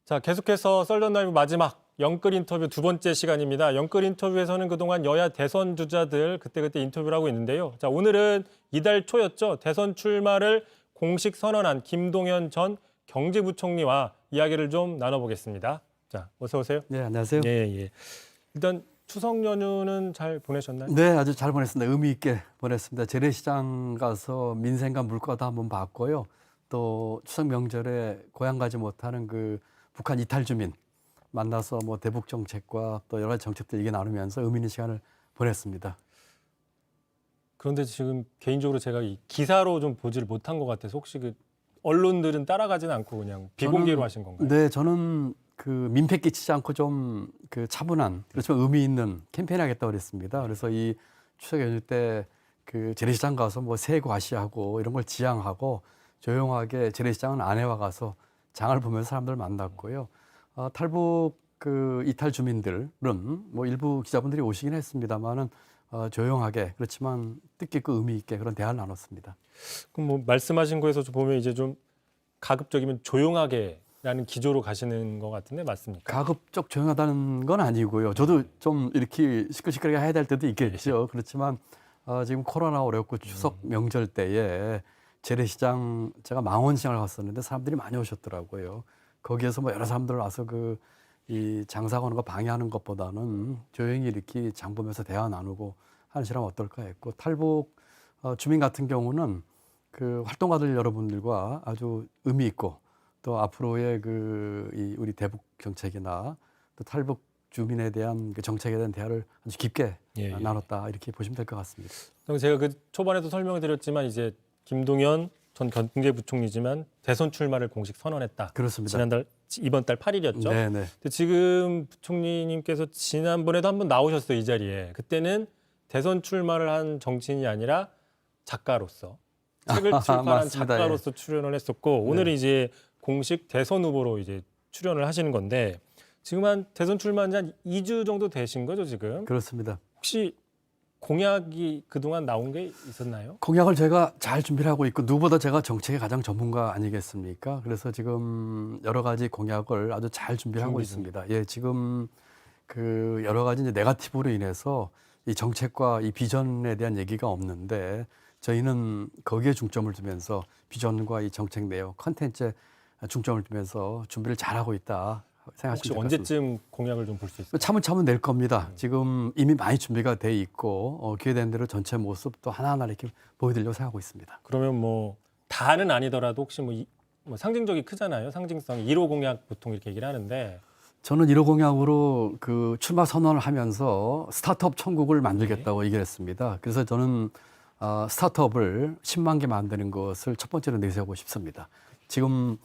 자, 계속해서 썰전 라이브 마지막 영끌 인터뷰 두 번째 시간입니다. 영끌 인터뷰에서는 그동안 여야 대선 주자들 그때그때 인터뷰를 하고 있는데요. 자, 오늘은 이달 초였죠. 대선 출마를 공식 선언한 김동연 전 경제부총리와 이야기를 좀 나눠보겠습니다. 자, 어서 오세요. 네, 안녕하세요. 예, 예. 일단 추석 연휴는 잘 보내셨나요? 네, 아주 잘 보냈습니다. 의미 있게 보냈습니다. 재래시장 가서 민생과 물가도 한번 봤고요. 또 추석 명절에 고향 가지 못하는 그 북한 이탈 주민 만나서 뭐 대북 정책과 또 여러 가지 정책들 얘기 나누면서 의미 있는 시간을 보냈습니다. 그런데 지금 개인적으로 제가 이 기사로 좀 보지를 못한 것 같아서 혹시 그 언론들은 따라가지는 않고 그냥 비공개로 하신 건가요? 네, 저는 그 민폐 끼치지 않고 좀 그 차분한 그렇지만 의미 있는 캠페인 하겠다고 그랬습니다. 그래서 이 추석 연휴 때 그 재래시장 가서 뭐 새 과시하고 이런 걸 지향하고 조용하게 재래시장은 아내와 가서 장을 보면서 사람들 만났고요. 탈북 그 이탈 주민들은 뭐 일부 기자분들이 오시긴 했습니다만은 조용하게 그렇지만 뜻깊고 의미 있게 그런 대화를 나눴습니다. 그럼 뭐 말씀하신 거에서 좀 보면 이제 좀 가급적이면 조용하게라는 기조로 가시는 것 같은데 맞습니까? 가급적 조용하다는 건 아니고요. 저도 좀 이렇게 시끌시끌하게 해야 될 때도 있겠죠. 그렇지만 지금 코로나 어렵고 추석 명절 때에 재래시장 제가 망원시장을 갔었는데 사람들이 많이 오셨더라고요. 거기에서 뭐 여러 사람들 와서 그 이 장사 거는 거 방해하는 것보다는 조용히 이렇게 장 보면서 대화 나누고 하는 시간 어떨까 했고 탈북 주민 같은 경우는 그 활동가들 여러분들과 아주 의미 있고 또 앞으로의 그 이 우리 대북 정책이나 또 탈북 주민에 대한 그 정책에 대한 대화를 아주 깊게 나눴다 이렇게 보시면 될 것 같습니다. 제가 그 초반에도 설명을 드렸지만 이제 김동연 전 경제부총리지만 대선 출마를 공식 선언했다. 그렇습니다. 이번 달 8일이었죠. 네네. 근데 지금 부총리님께서 지난번에도 한번 나오셨어요, 이 자리에. 그때는 대선 출마를 한 정치인이 아니라 작가로서 책을 출판한 맞습니다. 작가로서 출연을 했었고 오늘은 이제 공식 대선 후보로 이제 출연을 하시는 건데 지금 한 대선 출마한 지 한 2주 정도 되신 거죠, 지금? 그렇습니다. 혹시 공약이 그동안 나온 게 있었나요? 공약을 제가 잘 준비를 하고 있고 누구보다 제가 정책의 가장 전문가 아니겠습니까? 그래서 지금 여러 가지 공약을 아주 잘 준비를 하고 있습니다. 예, 지금 그 여러 가지 이제 네거티브로 인해서 이 정책과 이 비전에 대한 얘기가 없는데 저희는 거기에 중점을 두면서 비전과 이 정책 내용, 컨텐츠에 중점을 두면서 준비를 잘 하고 있다. 혹시 생각하시면 될 것 같습니다. 언제쯤 공약을 좀 볼 수 있어요? 차분차분 낼 겁니다. 지금 이미 많이 준비가 돼 있고 기회된 대로 전체 모습도 하나하나 이렇게 보여드리려고 생각하고 있습니다. 그러면 뭐 다는 아니더라도 혹시 뭐 상징적이 크잖아요. 상징성 1호 공약 보통 이렇게 얘기를 하는데 저는 1호 공약으로 그 출마 선언을 하면서 스타트업 천국을 만들겠다고 얘기를 했습니다. 그래서 저는 스타트업을 10만 개 만드는 것을 첫 번째로 내세우고 싶습니다. 지금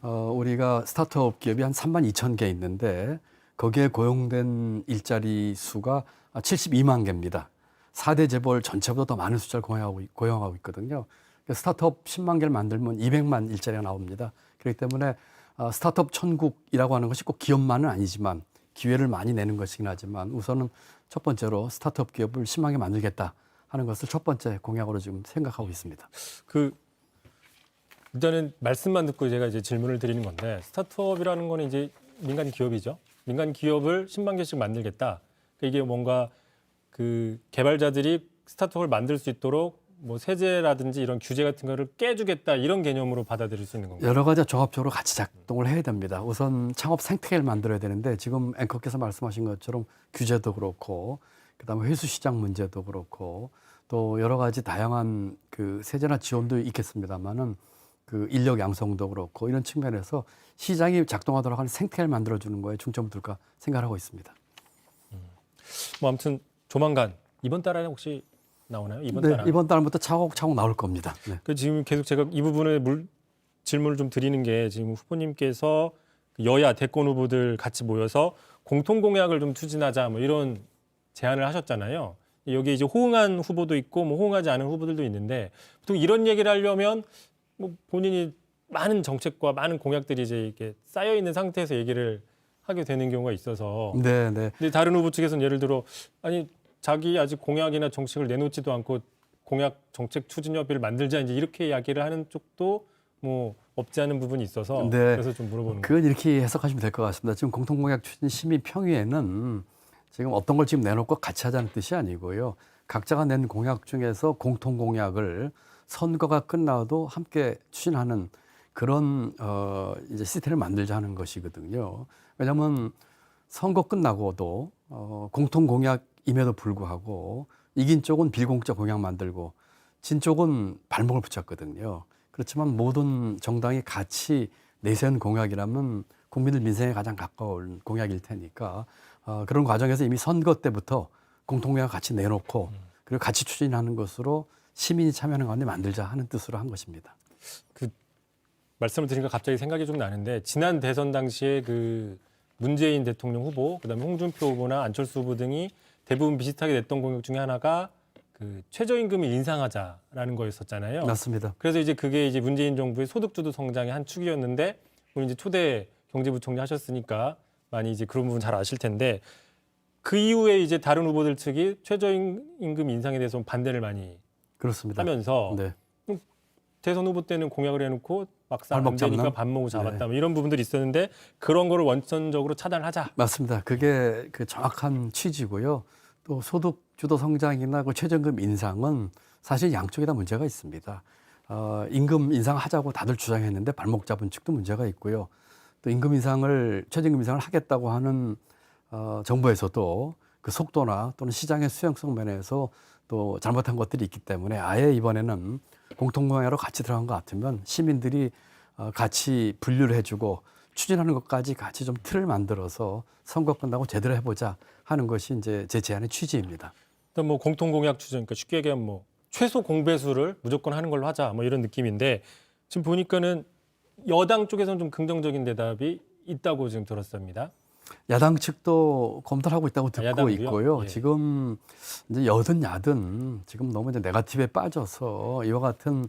우리가 스타트업 기업이 한 3만 2천 개 있는데 거기에 고용된 일자리 수가 72만 개입니다. 4대 재벌 전체보다 더 많은 숫자를 고용하고 있거든요. 스타트업 10만 개를 만들면 200만 일자리가 나옵니다. 그렇기 때문에 스타트업 천국이라고 하는 것이 꼭 기업만은 아니지만 기회를 많이 내는 것이긴 하지만 우선은 첫 번째로 스타트업 기업을 10만 개 만들겠다 하는 것을 첫 번째 공약으로 지금 생각하고 있습니다. 일단은 말씀만 듣고 제가 이제 질문을 드리는 건데 스타트업이라는 거는 이제 민간 기업이죠. 민간 기업을 10만 개씩 만들겠다. 그러니까 이게 뭔가 그 개발자들이 스타트업을 만들 수 있도록 뭐 세제라든지 이런 규제 같은 거를 깨주겠다 이런 개념으로 받아들일 수 있는 건가요? 여러 가지 조합적으로 같이 작동을 해야 됩니다. 우선 창업 생태계를 만들어야 되는데 지금 앵커께서 말씀하신 것처럼 규제도 그렇고 그다음에 회수 시장 문제도 그렇고 또 여러 가지 다양한 그 세제나 지원도 있겠습니다만은 그 인력 양성도 그렇고 이런 측면에서 시장이 작동하도록 하는 생태계를 만들어주는 거에 중점을 둘까 생각하고 있습니다. 뭐 아무튼 조만간 이번 달에 혹시 나오나요? 이번 달부터 차곡차곡 나올 겁니다. 네. 그 지금 계속 제가 이 부분에 질문을 좀 드리는 게 지금 후보님께서 여야 대권 후보들 같이 모여서 공통 공약을 좀 추진하자 뭐 이런 제안을 하셨잖아요. 여기 이제 호응한 후보도 있고 뭐 호응하지 않은 후보들도 있는데 보통 이런 얘기를 하려면 뭐 본인이 많은 정책과 많은 공약들이 이제 이렇게 쌓여 있는 상태에서 얘기를 하게 되는 경우가 있어서. 네. 근데 다른 후보 측에서는 예를 들어 아니 자기 아직 공약이나 정책을 내놓지도 않고 공약 정책 추진 협의를 만들자 이제 이렇게 이야기를 하는 쪽도 뭐 없지 않은 부분이 있어서 네. 그래서 좀 물어보는 거예요. 그건 이렇게 해석하시면 될 것 같습니다. 지금 공통공약 추진 심의 평의에는 지금 어떤 걸 지금 내놓고 같이 하자는 뜻이 아니고요. 각자가 낸 공약 중에서 공통공약을 선거가 끝나도 함께 추진하는 그런 이제 시스템을 만들자 하는 것이거든요. 왜냐하면 선거 끝나고도 공통공약임에도 불구하고 이긴 쪽은 빌공짜 공약 만들고 진 쪽은 발목을 붙였거든요. 그렇지만 모든 정당이 같이 내세운 공약이라면 국민들 민생에 가장 가까운 공약일 테니까 그런 과정에서 이미 선거 때부터 공통공약 같이 내놓고 그리고 같이 추진하는 것으로 시민이 참여하는 가운데 만들자 하는 뜻으로 한 것입니다. 그 말씀을 드리니까 갑자기 생각이 좀 나는데 지난 대선 당시에 그 문재인 대통령 후보, 그다음에 홍준표 후보나 안철수 후보 등이 대부분 비슷하게 냈던 공약 중에 하나가 그 최저임금을 인상하자라는 거였었잖아요. 맞습니다. 그래서 이제 그게 이제 문재인 정부의 소득주도 성장의 한 축이었는데 오늘 이제 초대 경제부총리 하셨으니까 많이 이제 그런 부분 잘 아실 텐데 그 이후에 이제 다른 후보들 측이 최저임금 인상에 대해서 반대를 많이 그렇습니다. 하면서 네. 대선 후보 때는 공약을 해놓고 막상 안 발목 되니까 잡는? 발목을 잡았다 네. 뭐 이런 부분들이 있었는데 그런 거를 원천적으로 차단하자. 맞습니다. 그게 그 정확한 취지고요. 또 소득 주도 성장이나 그 최저임금 인상은 사실 양쪽에 다 문제가 있습니다. 임금 인상하자고 다들 주장했는데 발목 잡은 측도 문제가 있고요. 또 임금 인상을 최저임금 인상을 하겠다고 하는 정부에서도 그 속도나 또는 시장의 수용성 면에서 또 잘못한 것들이 있기 때문에 아예 이번에는 공통공약으로 같이 들어간 것 같으면 시민들이 같이 분류를 해주고 추진하는 것까지 같이 좀 틀을 만들어서 선거 끝나고 제대로 해보자 하는 것이 이제 제 제안의 취지입니다. 일단 뭐 공통공약 추진, 그러니까 쉽게 얘기하면 뭐 최소 공배수를 무조건 하는 걸로 하자 뭐 이런 느낌인데 지금 보니까는 여당 쪽에서는 좀 긍정적인 대답이 있다고 지금 들었습니다. 야당 측도 검토를 하고 있다고 듣고 야당도요? 있고요. 예. 지금 이제 여든 야든 지금 너무 이제 네거티브에 빠져서 이와 같은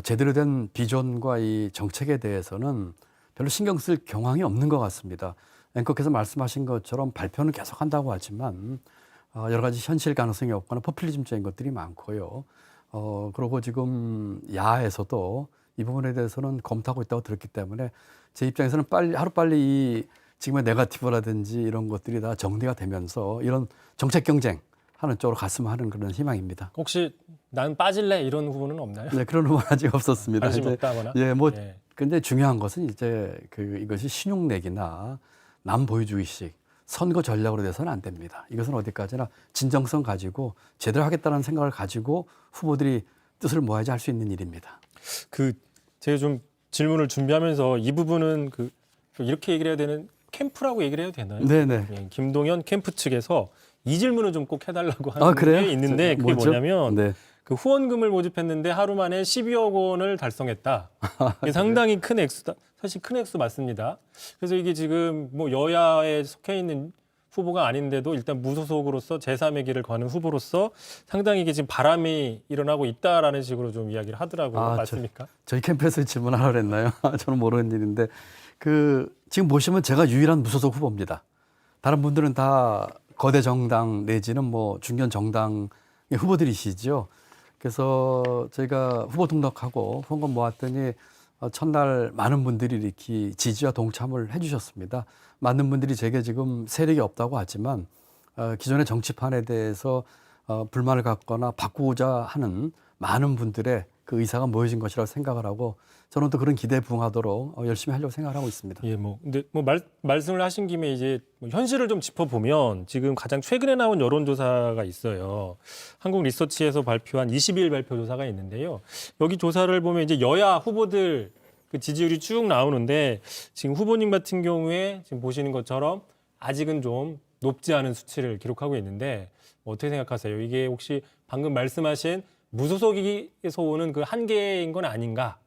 제대로 된 비전과 이 정책에 대해서는 별로 신경 쓸 경황이 없는 것 같습니다. 앵커께서 말씀하신 것처럼 발표는 계속 한다고 하지만 여러 가지 현실 가능성이 없거나 포퓰리즘적인 것들이 많고요. 그리고 지금 야에서도 이 부분에 대해서는 검토하고 있다고 들었기 때문에 제 입장에서는 하루빨리 이 지금의 네거티브라든지 이런 것들이 다 정리가 되면서 이런 정책 경쟁 하는 쪽으로 갔으면 하는 그런 희망입니다. 혹시 난 빠질래 이런 후보는 없나요? 네, 그런 후보는 아직 없었습니다. 관심 이제, 없다거나. 예, 뭐 예. 근데 중요한 것은 이제 이것이 신용내기나 남 보여주기식 선거 전략으로 돼서는 안 됩니다. 이것은 어디까지나 진정성 가지고 제대로 하겠다는 생각을 가지고 후보들이 뜻을 모아야지 할 수 있는 일입니다. 그 제가 좀 질문을 준비하면서 이 부분은 그 이렇게 얘기를 해야 되는 캠프라고 얘기를 해도 되나요? 네네. 예, 김동연 캠프 측에서 이 질문을 좀 꼭 해달라고 하는 그래요? 게 있는데 그게 뭐죠? 뭐냐면 네. 그 후원금을 모집했는데 하루 만에 12억 원을 달성했다. 이게 상당히 큰 액수다. 사실 큰 액수 맞습니다. 그래서 이게 지금 뭐 여야에 속해 있는 후보가 아닌데도 일단 무소속으로서 제3의 길을 거는 후보로서 상당히 이게 지금 바람이 일어나고 있다라는 식으로 좀 이야기를 하더라고요. 맞습니까? 저희 캠프에서 질문하라고 했나요? 저는 모르는 일인데 지금 보시면 제가 유일한 무소속 후보입니다. 다른 분들은 다 거대 정당 내지는 뭐 중견 정당의 후보들이시죠. 그래서 저희가 후보 등록하고 후원금 모았더니 첫날 많은 분들이 이렇게 지지와 동참을 해주셨습니다. 많은 분들이 제게 지금 세력이 없다고 하지만 기존의 정치판에 대해서 불만을 갖거나 바꾸고자 하는 많은 분들의 그 의사가 모여진 것이라고 생각을 하고 저는 또 그런 기대에 부응하도록 열심히 하려고 생각을 하고 있습니다. 예, 뭐 근데 뭐 말씀을 하신 김에 이제 뭐 현실을 좀 짚어보면 지금 가장 최근에 나온 여론조사가 있어요. 한국 리서치에서 발표한 20일 발표 조사가 있는데요. 여기 조사를 보면 이제 여야 후보들 그 지지율이 쭉 나오는데 지금 후보님 같은 경우에 지금 보시는 것처럼 아직은 좀 높지 않은 수치를 기록하고 있는데 뭐 어떻게 생각하세요? 이게 혹시 방금 말씀하신 무소속에서 오는 그 한계인 건 아닌가?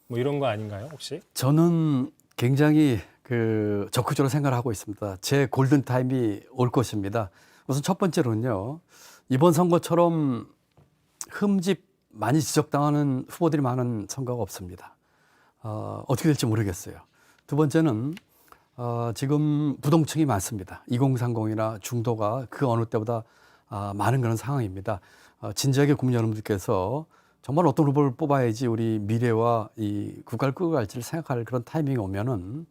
뭐 이런 거 아닌가요, 혹시? 저는 굉장히 적극적으로 생각을 하고 있습니다. 제 골든 타임이 올 것입니다. 우선 첫 번째로는요. 이번 선거처럼 흠집 많이 지적당하는 후보들이 많은 선거가 없습니다. 어떻게 될지 모르겠어요. 두 번째는 지금 부동층이 많습니다. 2030이나 중도가 그 어느 때보다 많은 그런 상황입니다. 진지하게 국민 여러분들께서 정말 어떤 후보를 뽑아야지 우리 미래와 이 국가를 끌고 갈지를 생각할 그런 타이밍이 오면은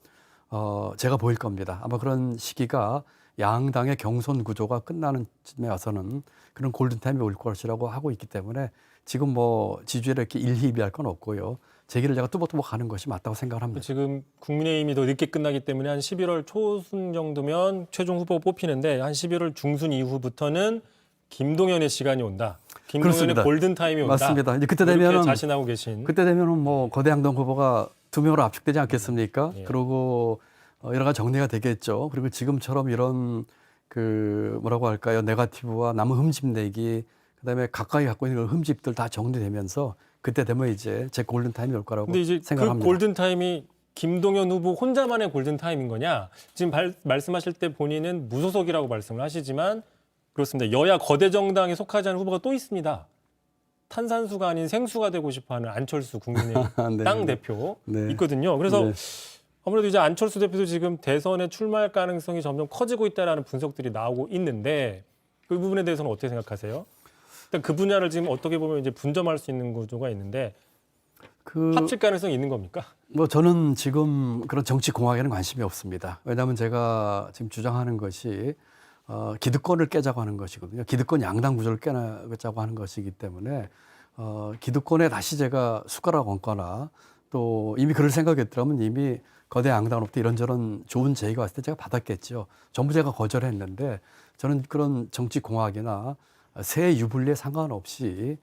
제가 보일 겁니다. 아마 그런 시기가 양당의 경선 구조가 끝나는 쯤에 와서는 그런 골든타임이 올 것이라고 하고 있기 때문에 지금 뭐 지지율에 이렇게 일희비할 건 없고요. 제 길을 제가 뚜벅뚜벅 가는 것이 맞다고 생각을 합니다. 지금 국민의힘이 더 늦게 끝나기 때문에 한 11월 초순 정도면 최종 후보 뽑히는데 한 11월 중순 이후부터는 김동연의 시간이 온다. 김동연의 그렇습니다. 골든타임이 온다. 맞습니다. 이제 그때 이렇게 되면은 자신하고 계신. 그때 되면은 뭐 거대 양당 후보가 2명으로 압축되지 않겠습니까? 예. 그리고 여러 가지 정리가 되겠죠. 그리고 지금처럼 이런 그 뭐라고 할까요? 네거티브와 남은 흠집내기, 그다음에 가까이 갖고 있는 그런 흠집들 다 정리되면서 그때 되면 이제 제 골든 타임이 올 거라고 근데 이제 그 생각합니다. 골든타임이 김동연 후보 혼자만의 골든타임인 거냐? 지금 말씀하실 때 본인은 무소속이라고 말씀을 하시지만 그렇습니다. 여야 거대 정당에 속하지 않은 후보가 또 있습니다. 탄산수가 아닌 생수가 되고 싶어하는 안철수 국민의힘 네, 땅 네. 대표 네. 있거든요. 그래서 네. 아무래도 이제 안철수 대표도 지금 대선에 출마할 가능성이 점점 커지고 있다라는 분석들이 나오고 있는데 그 부분에 대해서는 어떻게 생각하세요? 일단 그 분야를 지금 어떻게 보면 이제 분점할 수 있는 구조가 있는데 그 합칠 가능성이 있는 겁니까? 뭐 저는 지금 그런 정치 공학에는 관심이 없습니다. 왜냐하면 제가 지금 주장하는 것이 기득권을 깨자고 하는 것이거든요. 기득권 양당 구조를 깨자고 하는 것이기 때문에 기득권에 다시 제가 숟가락 얹거나 또 이미 그럴 생각이었더라면 이미 거대 양당으로부터 이런저런 좋은 제의가 왔을 때 제가 받았겠죠. 전부 제가 거절했는데 저는 그런 정치 공학이나 새 유불리에 상관없이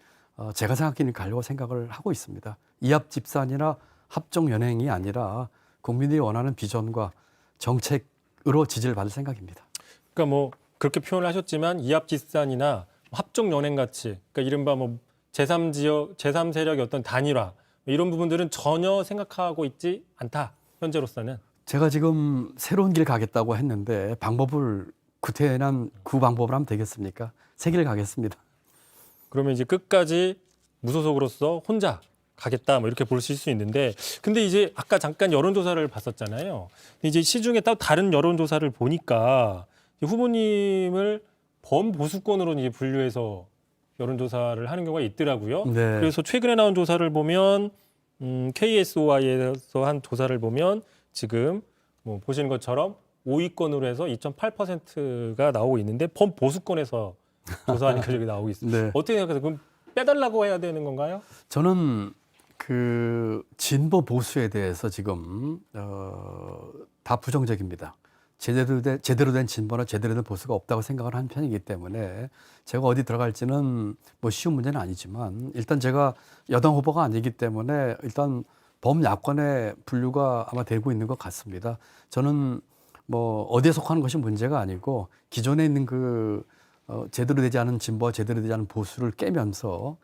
제가 생각하기는 가려고 생각을 하고 있습니다. 이합 집산이나 합종 연행이 아니라 국민들이 원하는 비전과 정책으로 지지를 받을 생각입니다. 그러니까 뭐 그렇게 표현을 하셨지만 이합집산이나 합종 연행 같이 그러니까 이른바 뭐 제3지역, 제3세력의 어떤 단일화 이런 부분들은 전혀 생각하고 있지 않다. 현재로서는. 제가 지금 새로운 길 가겠다고 했는데 방법을 구태한 그 방법을 하면 되겠습니까? 새 길 가겠습니다. 그러면 이제 끝까지 무소속으로서 혼자 가겠다 뭐 이렇게 볼 수 있는데 근데 이제 아까 잠깐 여론조사를 봤었잖아요. 근데 이제 시중에 또 다른 여론조사를 보니까 후보님을 범보수권으로 이제 분류해서 여론조사를 하는 경우가 있더라고요. 네. 그래서 최근에 나온 조사를 보면 KSOI에서 한 조사를 보면 지금 뭐 보시는 것처럼 5위권으로 해서 2.8%가 나오고 있는데 범보수권에서 조사하니까 저기 나오고 있습니다. 네. 어떻게 생각하세요? 그럼 빼달라고 해야 되는 건가요? 저는 그 진보 보수에 대해서 지금 다 부정적입니다. 제대로 된 진보나 제대로 된 보수가 없다고 생각을 하는 편이기 때문에 제가 어디 들어갈지는 뭐 쉬운 문제는 아니지만 일단 제가 여당 후보가 아니기 때문에 일단 범야권의 분류가 아마 되고 있는 것 같습니다. 저는 뭐 어디에 속하는 것이 문제가 아니고 기존에 있는 그 제대로 되지 않은 진보와 제대로 되지 않은 보수를 깨면서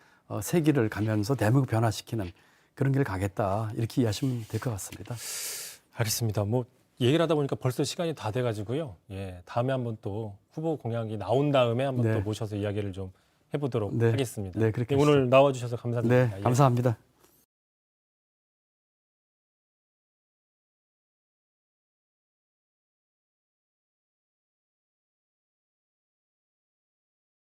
새 길을 가면서 대목을 변화시키는 그런 길을 가겠다 이렇게 이해하시면 될 것 같습니다. 알겠습니다. 뭐 얘기를 하다 보니까 벌써 시간이 다 돼가지고요. 예, 다음에 한번 또 후보 공약이 나온 다음에 한번 네. 또 모셔서 이야기를 좀 해보도록 네. 하겠습니다. 네, 그렇게 오늘 나와주셔서 감사드립니다. 네, 예. 감사합니다.